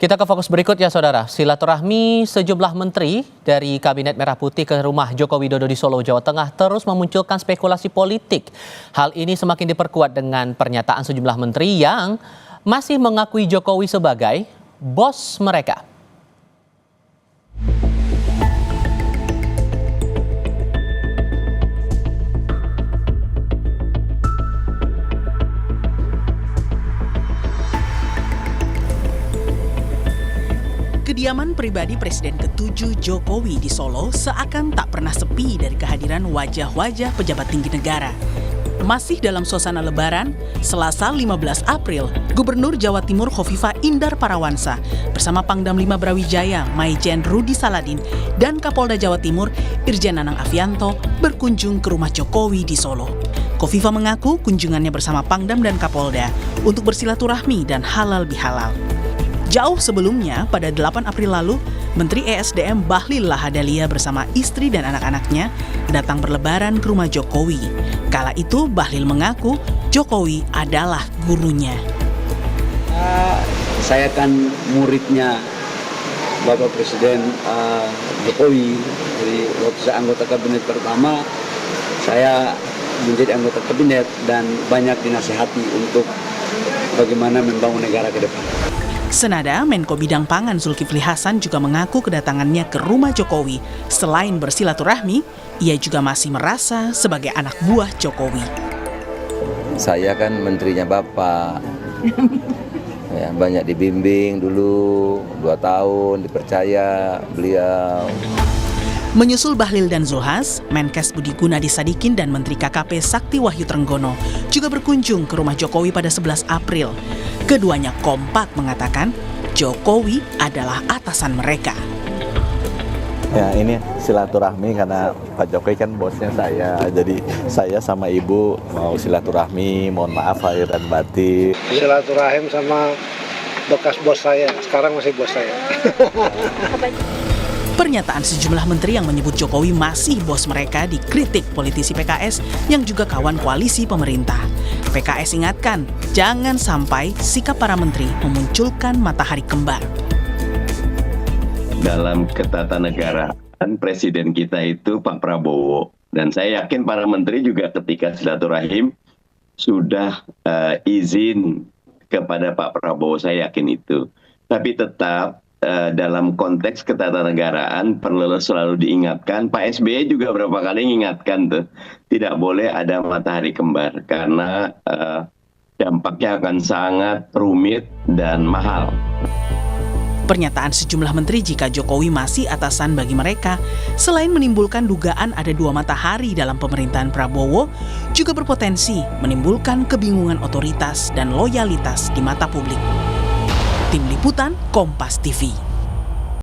Kita ke fokus berikutnya, Saudara. Silaturahmi sejumlah menteri dari Kabinet Merah Putih ke rumah Joko Widodo di Solo, Jawa Tengah terus memunculkan spekulasi politik. Hal ini semakin diperkuat dengan pernyataan sejumlah menteri yang masih mengakui Jokowi sebagai bos mereka. Kediaman pribadi Presiden ke-7 Jokowi di Solo seakan tak pernah sepi dari kehadiran wajah-wajah pejabat tinggi negara. Masih dalam suasana Lebaran, Selasa 15 April, Gubernur Jawa Timur Khofifah Indar Parawansa bersama Pangdam 5 Brawijaya Maijen Rudi Saladin dan Kapolda Jawa Timur Irjen Nanang Afianto berkunjung ke rumah Jokowi di Solo. Khofifah mengaku kunjungannya bersama Pangdam dan Kapolda untuk bersilaturahmi dan halal bihalal. Jauh sebelumnya, pada 8 April lalu, Menteri ESDM Bahlil Lahadalia bersama istri dan anak-anaknya datang berlebaran ke rumah Jokowi. Kala itu, Bahlil mengaku Jokowi adalah gurunya. Saya kan muridnya Bapak Presiden Jokowi. Jadi waktu saya anggota kabinet pertama, saya menjadi anggota kabinet dan banyak dinasihati untuk bagaimana membangun negara ke depan. Senada, Menko Bidang Pangan Zulkifli Hasan juga mengaku kedatangannya ke rumah Jokowi. Selain bersilaturahmi, ia juga masih merasa sebagai anak buah Jokowi. Saya kan menterinya Bapak. Ya, banyak dibimbing dulu, 2 tahun dipercaya beliau. Menyusul Bahlil dan Zulhas, Menkes Budi Gunadi Sadikin dan Menteri KKP Sakti Wahyu Trenggono juga berkunjung ke rumah Jokowi pada 11 April. Keduanya kompak mengatakan Jokowi adalah atasan mereka. Ya, ini silaturahmi karena Pak Jokowi kan bosnya saya. Jadi saya sama Ibu mau silaturahmi, mohon maaf lahir dan batin. Silaturahim sama bekas bos saya, sekarang masih bos saya. Pernyataan sejumlah menteri yang menyebut Jokowi masih bos mereka dikritik politisi PKS yang juga kawan koalisi pemerintah. PKS ingatkan, jangan sampai sikap para menteri memunculkan matahari kembar. Dalam ketatanegaraan presiden kita itu Pak Prabowo. Dan saya yakin para menteri juga ketika silaturahim sudah izin kepada Pak Prabowo, saya yakin itu. Tapi tetap dalam konteks ketatanegaraan perlu selalu diingatkan, Pak SBY juga berapa kali mengingatkan tuh, tidak boleh ada matahari kembar karena dampaknya akan sangat rumit dan mahal. Pernyataan sejumlah menteri jika Jokowi masih atasan bagi mereka, selain menimbulkan dugaan ada 2 matahari dalam pemerintahan Prabowo, juga berpotensi menimbulkan kebingungan otoritas dan loyalitas di mata publik. Tim Liputan Kompas TV.